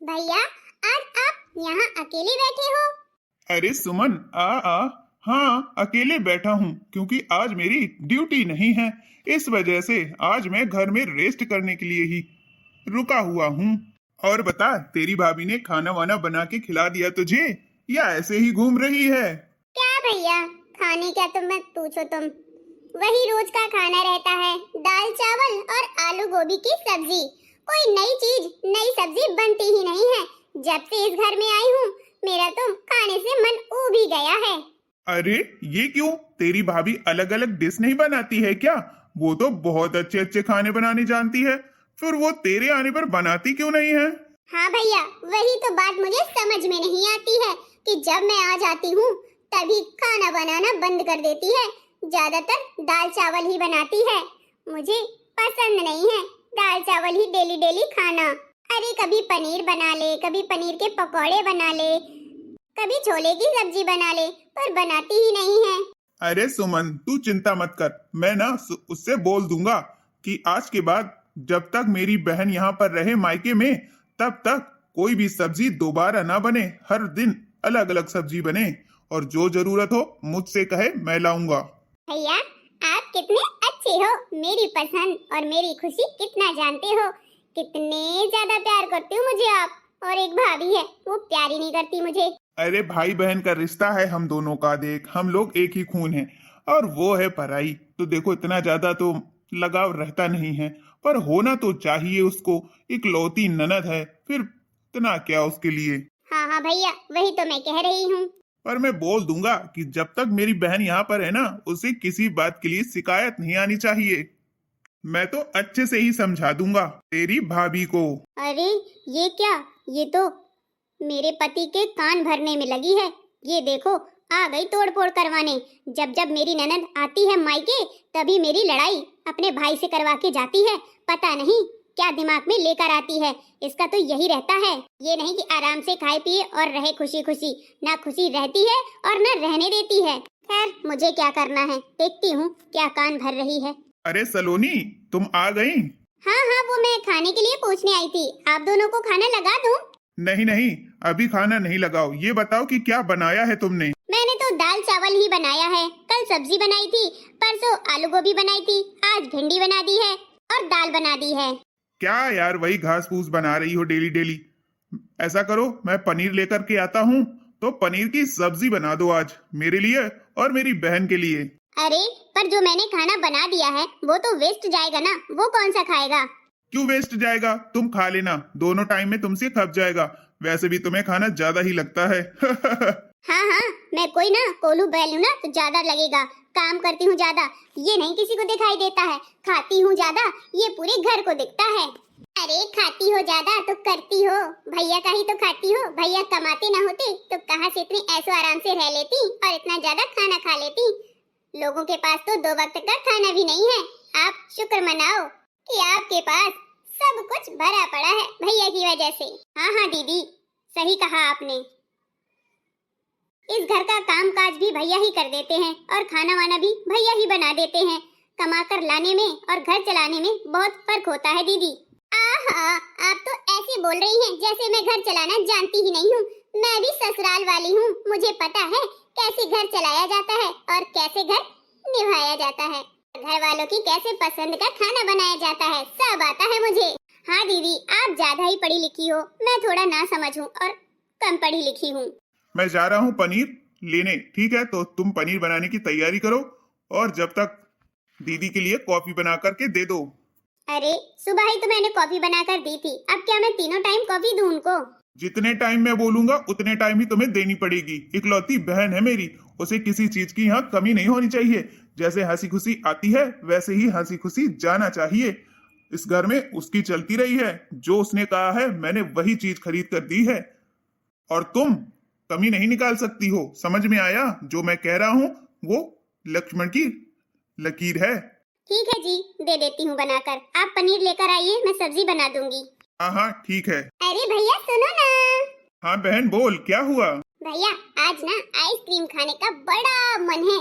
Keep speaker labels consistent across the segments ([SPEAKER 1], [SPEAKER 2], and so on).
[SPEAKER 1] भैया, आज आप यहाँ अकेले बैठे हो?
[SPEAKER 2] अरे सुमन, आ हाँ, अकेले बैठा हूँ क्योंकि आज मेरी ड्यूटी नहीं है। इस वजह से आज मैं घर में रेस्ट करने के लिए ही रुका हुआ हूँ। और बता, तेरी भाभी ने खाना वाना बना के खिला दिया तुझे या ऐसे ही घूम रही है?
[SPEAKER 1] क्या भैया, खाने क्या तुम मत पूछो। तुम वही रोज का खाना रहता है, दाल चावल और आलू गोभी की सब्जी। कोई नई चीज, नई सब्जी बनती ही नहीं है। जब से इस घर में आई हूँ, मेरा तो खाने से मन ऊब ही गया है।
[SPEAKER 2] अरे ये क्यों? तेरी भाभी अलग अलग डिश नहीं बनाती है क्या? वो तो बहुत अच्छे अच्छे खाने बनाने जानती है। फिर वो तेरे आने पर बनाती क्यों नहीं है?
[SPEAKER 1] हाँ भैया, वही तो बात मुझे समझ में नहीं आती है कि जब मैं आ जाती हूँ तभी खाना बनाना बंद कर देती है। ज्यादातर दाल चावल ही बनाती है। मुझे पसंद नहीं है दाल चावल ही डेली डेली खाना। अरे कभी पनीर बना ले, कभी पनीर के पकौड़े बना ले, कभी छोले की सब्जी बना ले, पर बनाती ही नहीं है।
[SPEAKER 2] अरे सुमन, तू चिंता मत कर। मैं ना उससे बोल दूंगा कि आज के बाद जब तक मेरी बहन यहाँ पर रहे मायके में, तब तक कोई भी सब्जी दोबारा ना बने। हर दिन अलग अलग सब्जी बने और जो जरूरत हो मुझसे कहे, मैं लाऊंगा।
[SPEAKER 1] भैया, आप कितने अच्छे हो। मेरी पसंद और मेरी खुशी कितना जानते हो। कितने ज्यादा प्यार करते हो मुझे आप। और एक भाभी है, वो प्यार ही नहीं करती मुझे।
[SPEAKER 2] अरे भाई बहन का रिश्ता है हम दोनों का। देख, हम लोग एक ही खून हैं और वो है पराई। तो देखो, इतना ज्यादा तो लगाव रहता नहीं है, पर होना तो चाहिए उसको। इकलौती ननद है, फिर इतना क्या उसके लिए।
[SPEAKER 1] हाँ हाँ भैया, वही तो मैं कह रही हूँ।
[SPEAKER 2] पर मैं बोल दूंगा कि जब तक मेरी बहन यहाँ पर है ना, उसे किसी बात के लिए शिकायत नहीं आनी चाहिए। मैं तो अच्छे से ही समझा दूंगा तेरी भाभी को।
[SPEAKER 1] अरे ये क्या, ये तो मेरे पति के कान भरने में लगी है। ये देखो, आ गई तोड़ फोड़ करवाने। जब जब मेरी ननद आती है मायके, तभी मेरी लड़ाई अपने भाई से करवा के जाती है। पता नहीं क्या दिमाग में लेकर आती है। इसका तो यही रहता है, ये नहीं कि आराम से खाए पिए और रहे खुशी खुशी। ना खुशी रहती है और ना रहने देती है। खैर, मुझे क्या करना है, देखती हूँ क्या कान भर रही है।
[SPEAKER 2] अरे सलोनी, तुम आ गई?
[SPEAKER 1] हाँ हाँ, वो मैं खाने के लिए पूछने आई थी। आप दोनों को खाना लगा दूं?
[SPEAKER 2] नहीं नहीं, अभी खाना नहीं लगाओ। ये बताओ कि क्या बनाया है तुमने?
[SPEAKER 1] मैंने तो दाल चावल ही बनाया है। कल सब्जी बनाई थी, परसों आलू गोभी बनाई थी, आज भिंडी बना दी है और दाल बना दी है।
[SPEAKER 2] क्या यार, वही घास फूस बना रही हो डेली डेली। ऐसा करो, मैं पनीर लेकर के आता हूँ, तो पनीर की सब्जी बना दो आज मेरे लिए और मेरी बहन के लिए।
[SPEAKER 1] अरे पर जो मैंने खाना बना दिया है वो तो वेस्ट जाएगा ना, वो कौन सा खाएगा?
[SPEAKER 2] क्यों वेस्ट जाएगा? तुम खा लेना, दोनों टाइम में तुमसे खप जाएगा। वैसे भी तुम्हें खाना ज्यादा ही लगता है।
[SPEAKER 1] हाँ हाँ, मैं कोई ना कोलू बैल हूँ ना, तो ज्यादा लगेगा। काम करती हूँ ज्यादा, ये नहीं किसी को दिखाई देता है। खाती हूँ ज्यादा, ये पूरे घर को दिखता है। अरे खाती हो ज्यादा तो करती हो भैया का ही तो खाती हो। भैया कमाते ना होते तो कहाँ से इतनी ऐशो आराम से रह लेती और इतना ज्यादा खाना खा लेती। लोगों के पास तो 2 वक्त का खाना भी नहीं है। आप शुक्र मनाओ कि आपके पास सब कुछ भरा पड़ा है भैया की वजह से। हाँ हाँ दीदी, सही कहा आपने। इस घर का काम काज भी भैया ही कर देते हैं और खाना वाना भी भैया ही बना देते हैं। कमा कर लाने में और घर चलाने में बहुत फर्क होता है दीदी। आहा, आप तो ऐसे बोल रही हैं जैसे मैं घर चलाना जानती ही नहीं हूँ। मैं भी ससुराल वाली हूँ, मुझे पता है कैसे घर चलाया जाता है और कैसे घर निभाया जाता है। घर वालों की कैसे पसंद का खाना बनाया जाता है, सब आता है मुझे। हाँ दीदी, आप ज्यादा ही पढ़ी लिखी हो, मैं थोड़ा ना समझ हूँ और कम पढ़ी लिखी हूँ।
[SPEAKER 2] मैं जा रहा हूँ पनीर लेने, ठीक है? तो तुम पनीर बनाने की तैयारी करो और जब तक दीदी के लिए कॉफी बना करके दे दो।
[SPEAKER 1] अरे सुबह ही तो मैंने कॉफी बनाकर दी थी, अब क्या मैं तीनों टाइम कॉफी दूं उनको?
[SPEAKER 2] जितने टाइम मैं बोलूंगा उतने टाइम ही तुम्हें देनी पड़ेगी। इकलौती बहन है मेरी, उसे किसी चीज की यहाँ कमी नहीं होनी चाहिए। जैसे हंसी खुशी आती है वैसे ही हंसी खुशी जाना चाहिए। इस घर में उसकी चलती रही है, जो उसने कहा है मैंने वही चीज खरीद कर दी है और तुम कमी नहीं निकाल सकती हो। समझ में आया? जो मैं कह रहा हूँ वो लक्ष्मण की लकीर है।
[SPEAKER 1] ठीक है जी, दे देती हूँ बनाकर। आप पनीर लेकर आइए, मैं सब्जी बना दूंगी।
[SPEAKER 2] हाँ हाँ ठीक है।
[SPEAKER 1] अरे भैया सुनो ना।
[SPEAKER 2] हाँ बहन बोल, क्या हुआ?
[SPEAKER 1] भैया, आज ना आइसक्रीम खाने का बड़ा मन है,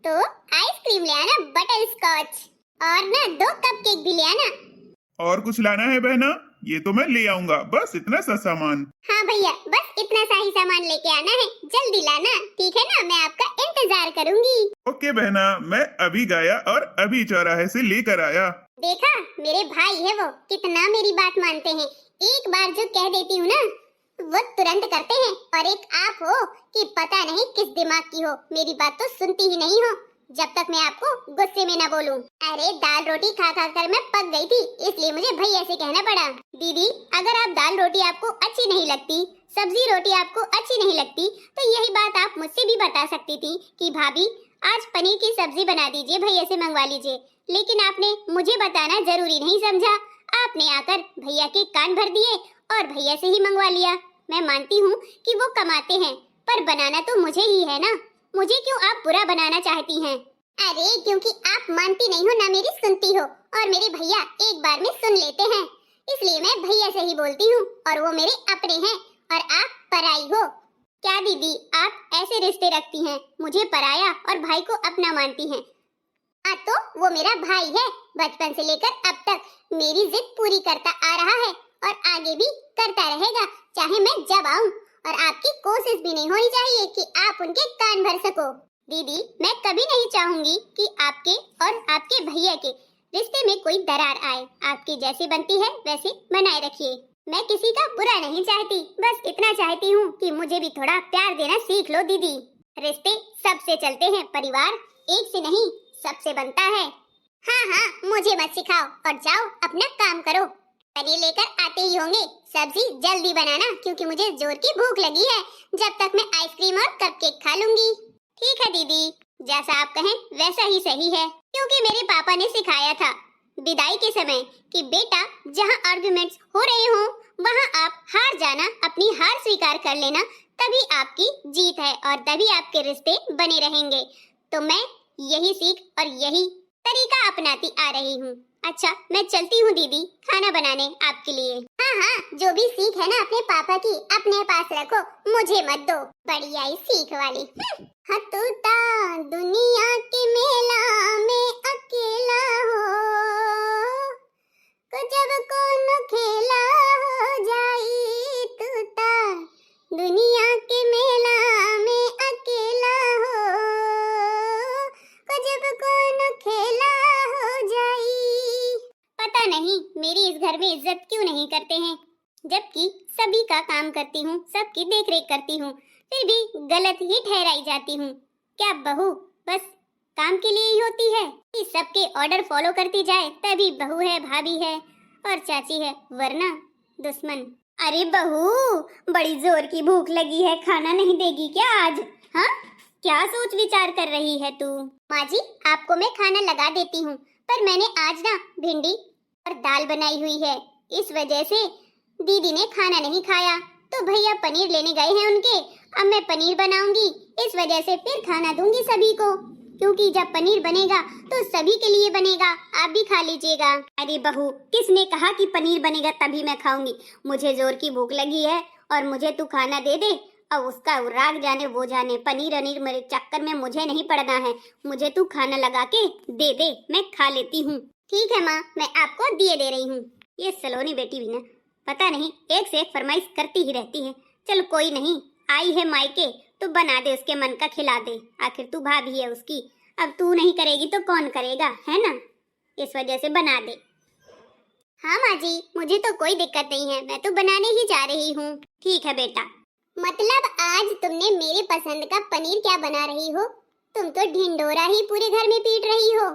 [SPEAKER 1] तो आइसक्रीम ले आना, बटर स्कॉच, और ना 2 कपकेक भी ले आना।
[SPEAKER 2] और कुछ लाना है बहना? ये तो मैं ले आऊंगा, बस इतना सा सामान।
[SPEAKER 1] हाँ भैया, बस इतना सा ही सामान लेके आना है, जल्दी लाना, ठीक है ना? मैं आपका इंतजार करूंगी।
[SPEAKER 2] ओके बहना, मैं अभी गया और अभी चौराहे से लेकर आया।
[SPEAKER 1] देखा, मेरे भाई है वो, कितना मेरी बात मानते हैं। एक बार जो कह देती हूँ ना, वो तुरंत करते हैं। और एक आप हो कि पता नहीं किस दिमाग की हो, मेरी बात तो सुनती ही नहीं हो जब तक मैं आपको गुस्से में न बोलूं। अरे दाल रोटी खा खा कर मैं पक गई थी, इसलिए मुझे भैया से कहना पड़ा। दीदी, अगर आप दाल रोटी आपको अच्छी नहीं लगती, सब्जी रोटी आपको अच्छी नहीं लगती, तो यही बात आप मुझसे भी बता सकती थी कि भाभी आज पनीर की सब्जी बना दीजिए, भैया से मंगवा लीजिए। लेकिन आपने मुझे बताना जरूरी नहीं समझा, आपने आकर भैया के कान भर दिए और भैया से ही मंगवा लिया। मैं मानती हूँ कि वो कमाते हैं, पर बनाना तो मुझे ही है ना। मुझे क्यों आप बुरा बनाना चाहती हैं? अरे क्योंकि आप मानती नहीं हो ना मेरी सुनती हो, और मेरे भैया एक बार में सुन लेते हैं, इसलिए मैं भैया से ही बोलती हूँ, और वो मेरे अपने हैं और आप पराई हो। क्या दीदी, आप ऐसे रिश्ते रखती हैं, मुझे पराया और भाई को अपना मानती हैं। हाँ तो वो मेरा भाई है, बचपन से लेकर अब तक मेरी जिद पूरी करता आ रहा है और आगे भी करता रहेगा, चाहे मैं जब आऊं। और आपकी कोशिश भी नहीं होनी चाहिए कि आप उनके कान भर सको। दीदी, मैं कभी नहीं चाहूंगी कि आपके और आपके भैया के रिश्ते में कोई दरार आए। आपकी जैसी बनती है वैसे बनाए रखिए। मैं किसी का बुरा नहीं चाहती, बस इतना चाहती हूँ कि मुझे भी थोड़ा प्यार देना सीख लो दीदी। रिश्ते सबसे चलते हैं, परिवार एक से नहीं सबसे बनता है। हाँ हाँ, मुझे मत सिखाओ और जाओ अपना काम करो। पनीर लेकर आते ही होंगे, सब्जी जल्दी बनाना क्योंकि मुझे जोर की भूख लगी है। जब तक मैं आइसक्रीम और कपकेक खा लूंगी। ठीक है दीदी, जैसा आप कहें वैसा ही सही है, क्योंकि मेरे पापा ने सिखाया था विदाई के समय कि बेटा जहाँ आर्गुमेंट्स हो रहे हों वहाँ आप हार जाना, अपनी हार स्वीकार कर लेना, तभी आपकी जीत है और तभी आपके रिश्ते बने रहेंगे। तो मैं यही सीख और यही तरीका अपनाती आ रही हूँ। अच्छा, मैं चलती हूँ दीदी, खाना बनाने आपके लिए। हाँ हाँ, जो भी सीख है ना अपने पापा की अपने पास रखो, मुझे मत दो। बढ़िया ही सीख वाली। हतूता दुनिया के मेला में अकेला हो, जब कौन खेला हो जाई तूता, दुनिया के मेला में अकेला हो, जब कौन खेला हो जाई। पता नहीं मेरी इस घर में इज्जत क्यों नहीं करते हैं, जबकि सभी का काम करती हूँ, सबकी देखरेख करती हूँ, फिर भी गलत ही ठहराई जाती हूँ। क्या बहू बस काम के लिए ही होती है कि सबके ऑर्डर फॉलो करती जाए तभी बहू है, भाभी है और चाची है, वरना दुश्मन। अरे बहू, बड़ी जोर की भूख लगी है, खाना नहीं देगी क्या आज? हाँ, क्या सोच विचार कर रही है तू? माँ जी, आपको मैं खाना लगा देती हूँ, पर मैंने आज ना भिंडी और दाल बनाई हुई है, इस वजह से दीदी ने खाना नहीं खाया, तो भैया पनीर लेने गए हैं उनके। अब मैं पनीर बनाऊंगी, इस वजह से फिर खाना दूंगी सभी को, क्योंकि जब पनीर बनेगा तो सभी के लिए बनेगा, आप भी खा लीजिएगा। अरे बहू, किसने कहा कि पनीर बनेगा तभी मैं खाऊंगी? मुझे जोर की भूख लगी है और मुझे तू खाना दे दे, अब उसका राग जाने वो जाने, पनीर अनीर मेरे चक्कर में मुझे नहीं पड़ना है, मुझे तू खाना लगा के दे दे, मैं खा लेती हूँ। ठीक है माँ, मैं आपको दिए दे रही हूँ। ये सलोनी बेटी भी ना पता नहीं एक से एक फरमाइश करती ही रहती है। चल कोई नहीं, आई है मायके तो बना दे, उसके मन का खिला दे, आखिर तू भाभी है उसकी। अब तू नहीं करेगी तो कौन करेगा, है ना? इस वजह से बना दे। हाँ माँ जी, मुझे तो कोई दिक्कत नहीं है, मैं तो बनाने ही जा रही हूँ। ठीक है बेटा। मतलब आज तुमने मेरे पसंद का पनीर क्या बना रही हो? तुम तो ढिंडोरा ही पूरे घर में पीट रही हो।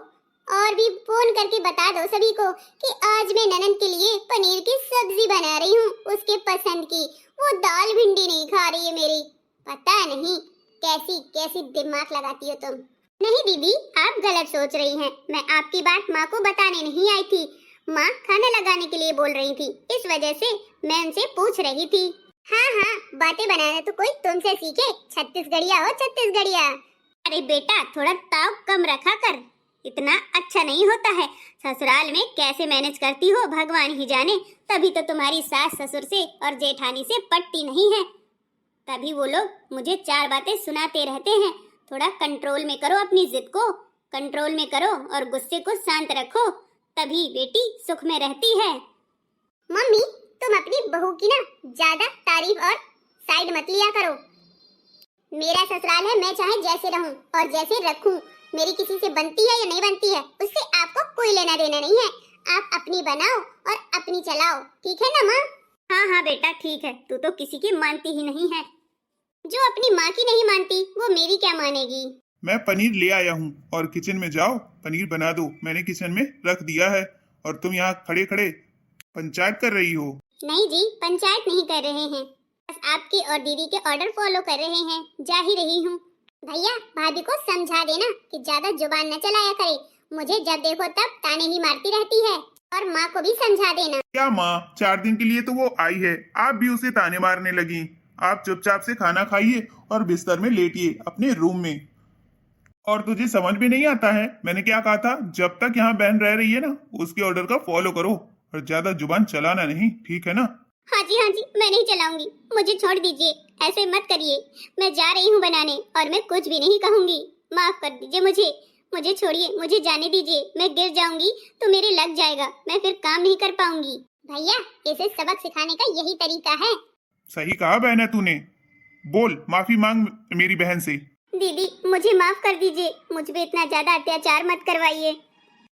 [SPEAKER 1] और भी फोन करके बता दो सभी को कि आज मैं ननद के लिए पनीर की सब्जी बना रही हूँ, उसके पसंद की। वो दाल भिंडी नहीं खा रही है मेरी। पता नहीं कैसी कैसी दिमाग लगाती हो तुम। नहीं दीदी, आप गलत सोच रही हैं। मैं आपकी बात माँ को बताने नहीं आई थी, माँ खाना लगाने के लिए बोल रही थी, इस वजह से मैं उनसे पूछ रही थी। हाँ हाँ, बातें बनाना तो कोई तुमसे सीखे, छत्तीसगढ़िया हो छत्तीसगढ़िया। अरे बेटा, थोड़ा ताव कम रखा कर, इतना अच्छा नहीं होता है। ससुराल में कैसे मैनेज करती हो भगवान ही जाने, तभी तो तुम्हारी सास ससुर से और जेठानी से पटती नहीं है, तभी वो लोग मुझे चार बातें सुनाते रहते हैं। थोड़ा कंट्रोल में करो, अपनी जिद को कंट्रोल में करो और गुस्से को शांत रखो, तभी बेटी सुख में रहती है। मम्मी, तुम अपनी बहू की ना ज्यादा तारीफ और साइड मत लिया करो। मेरा ससुराल है, मैं चाहे जैसे रहूं और जैसे रखूं, मेरी किसी से बनती है या नहीं बनती है उससे आपको कोई लेना देना नहीं है। आप अपनी बनाओ और अपनी चलाओ, ठीक है ना माँ? हाँ हाँ बेटा ठीक है, तू तो किसी की मानती ही नहीं है। जो अपनी माँ की नहीं मानती वो मेरी क्या मानेगी।
[SPEAKER 2] मैं पनीर ले आया हूँ और किचन में जाओ पनीर बना दो, मैंने किचन में रख दिया है और तुम यहाँ खड़े खड़े पंचायत कर रही हो।
[SPEAKER 1] नहीं जी, पंचायत नहीं कर रहे हैं, बस आपके और दीदी के ऑर्डर फॉलो कर रहे हैं, जा ही रही हूँ। भैया भाभी को समझा देना कि ज्यादा जुबान न चलाया करे, मुझे जब देखो तब ताने ही मारती रहती है। और माँ को भी समझा देना।
[SPEAKER 2] क्या माँ, 4 दिन के लिए तो वो आई है, आप भी उसे ताने मारने लगी। आप चुपचाप से खाना खाइए और बिस्तर में लेटिए अपने रूम में। और तुझे समझ में नहीं आता है मैंने क्या कहा था? जब तक यहाँ बहन रह रही है ना उसके ऑर्डर का फॉलो करो और ज्यादा जुबान चलाना नहीं, ठीक है ना?
[SPEAKER 1] हाँ जी मैं नहीं चलाऊंगी, मुझे छोड़ दीजिए, ऐसे मत करिए। मैं जा रही हूँ बनाने और मैं कुछ भी नहीं कहूंगी, माफ कर दीजिए मुझे छोड़िए, मुझे जाने दीजिए। मैं गिर जाऊंगी तो मेरे लग जाएगा, मैं फिर काम नहीं कर पाऊंगी। भैया इसे सबक सिखाने का यही तरीका है।
[SPEAKER 2] सही कहा बहन तूने, बोल माफी मांग मेरी बहन से।
[SPEAKER 1] दीदी मुझे माफ कर दीजिए, मुझ पे इतना ज्यादा अत्याचार मत करवाइए।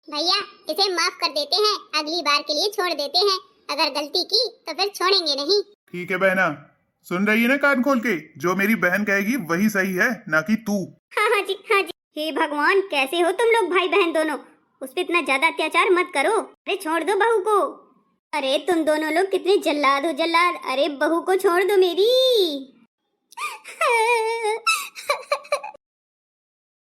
[SPEAKER 1] भैया इसे माफ कर देते हैं, अगली बार के लिए छोड़ देते हैं, अगर गलती की तो फिर छोड़ेंगे नहीं।
[SPEAKER 2] ठीक है बहना, सुन रही है ना कान खोल के? जो मेरी बहन कहेगी वही सही है, ना कि तू।
[SPEAKER 1] हाँ जी। हे भगवान, कैसे हो तुम लोग भाई बहन दोनों? उस पे इतना ज्यादा अत्याचार मत करो, अरे छोड़ दो बहू को। अरे तुम दोनों लोग कितने जल्लाद हो जल्लाद, अरे बहू को छोड़ दो मेरी।